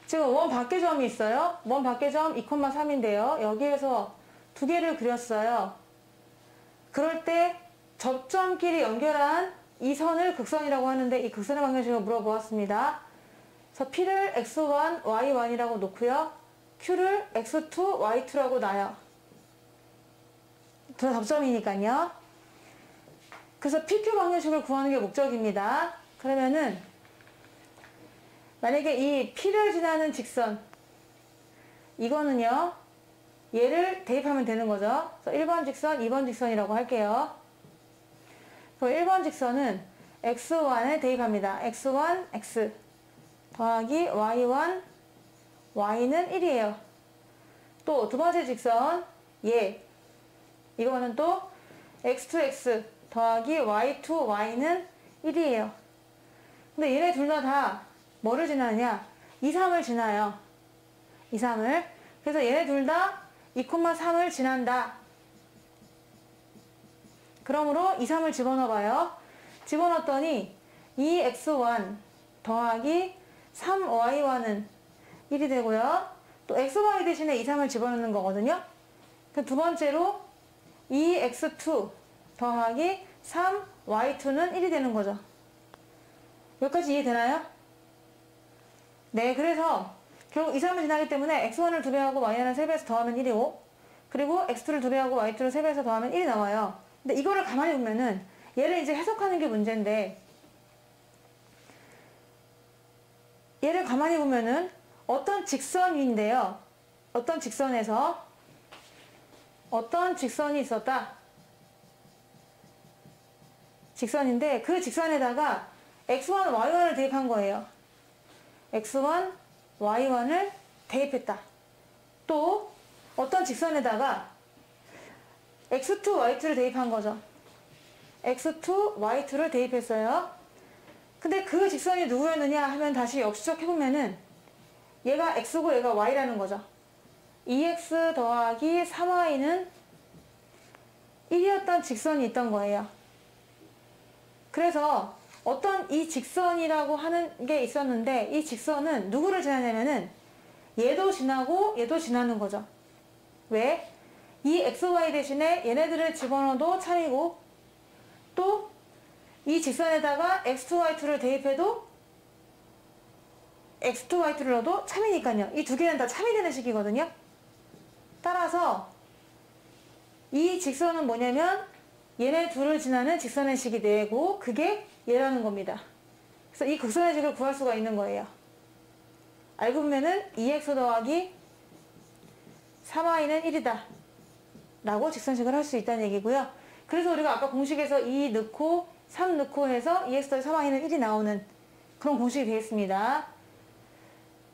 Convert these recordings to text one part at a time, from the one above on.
지금 원 밖에 점이 있어요. 원 밖에 점 2,3인데요. 여기에서 두 개를 그렸어요. 그럴 때 접점끼리 연결한 이 선을 극선이라고 하는데 이 극선의 방정식을 물어보았습니다. 그래서 P를 x1, y1이라고 놓고요. Q를 x2, y2라고 놔요. 둘 다 접점이니까요. 그래서 PQ 방정식을 구하는 게 목적입니다. 그러면은 만약에 이 P를 지나는 직선 이거는요. 얘를 대입하면 되는 거죠. 그래서 1번 직선, 2번 직선이라고 할게요. 그럼 1번 직선은 x1에 대입합니다. x1, x 더하기 y1, y는 1이에요. 또 두 번째 직선 얘 이거는 또 x2, x 더하기 y2, y는 1이에요. 근데 얘네 둘 다 뭐를 지나느냐? 2, 3을 지나요. 2, 3을. 그래서 얘네 둘 다 2,3을 지난다. 그러므로 2, 3을 집어넣어봐요. 집어넣었더니 2x1 더하기 3y1은 1이 되고요. 또 xy 대신에 2, 3을 집어넣는 거거든요. 두 번째로 2x2 더하기 3y2는 1이 되는 거죠. 여기까지 이해되나요? 네, 그래서 결국 2, 3을 지나기 때문에 x1을 2배하고 y1을 3배해서 더하면 1이고 그리고 x2를 2배하고 y2를 3배해서 더하면 1이 나와요. 근데 이거를 가만히 보면은 얘를 이제 해석하는 게 문제인데 얘를 가만히 보면은 어떤 직선인데요. 어떤 직선에서 어떤 직선이 있었다. 직선인데 그 직선에다가 x1, y1을 대입한 거예요. x1, y1을 대입했다. 또 어떤 직선에다가 x2, y2를 대입한 거죠. x2, y2를 대입했어요. 근데 그 직선이 누구였느냐 하면 다시 역추적해보면은 얘가 x고 얘가 y라는 거죠. 2x 더하기 3y는 1이었던 직선이 있던 거예요. 그래서 어떤 이 직선이라고 하는 게 있었는데 이 직선은 누구를 지나냐면은 얘도 지나고 얘도 지나는 거죠. 왜? 이 xy 대신에 얘네들을 집어넣어도 참이고 또 이 직선에다가 x2, y2를 대입해도 x2, y2를 넣어도 참이니까요. 이 두 개는 다 참이 되는 식이거든요. 따라서 이 직선은 뭐냐면 얘네 둘을 지나는 직선의 식이 되고 그게 얘라는 겁니다. 그래서 이 극선의 식을 구할 수가 있는 거예요. 알고 보면은 2x 더하기 3y는 1이다 라고 직선식을 할 수 있다는 얘기고요. 그래서 우리가 아까 공식에서 2 넣고 3 넣고 해서 2x 더하기 3y는 1이 나오는 그런 공식이 되겠습니다.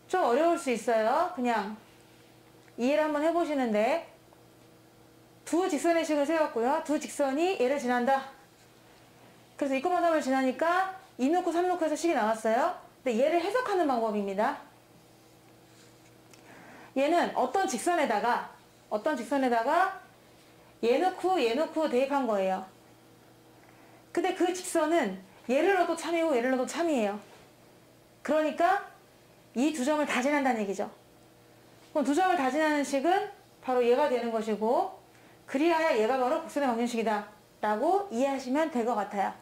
좀 어려울 수 있어요. 그냥 이해를 한번 해보시는데 두 직선의 식을 세웠고요. 두 직선이 얘를 지난다. 그래서 2,3을 지나니까 2 넣고 3 넣고 해서 식이 나왔어요. 근데 얘를 해석하는 방법입니다. 얘는 어떤 직선에다가 얘 넣고 대입한 거예요. 근데 그 직선은 얘를 넣어도 참이고 얘를 넣어도 참이에요. 그러니까 이 두 점을 다 지난다는 얘기죠. 그럼 두 점을 다 지나는 식은 바로 얘가 되는 것이고 그리하여 얘가 바로 곡선의 방정식이다 라고 이해하시면 될 것 같아요.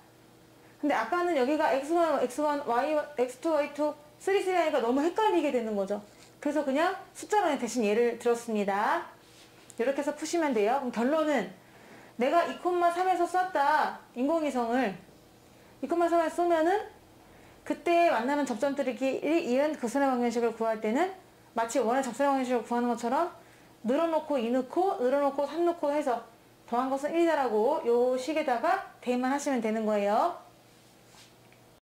근데 아까는 여기가 x1, x1, y1, x2, y2, 3, 3 하니까 너무 헷갈리게 되는 거죠. 그래서 그냥 숫자로 대신 예를 들었습니다. 이렇게 해서 푸시면 돼요. 그럼 결론은 내가 2,3에서 썼다. 인공위성을 2,3에서 쏘면은 그때 만나는 접점들끼리 이은 극선의 방정식을 구할 때는 마치 원의 접선의 방정식을 구하는 것처럼 늘어놓고 2 넣고 늘어놓고 3 넣고 해서 더한 것은 1이다라고 요 식에다가 대입만 하시면 되는 거예요.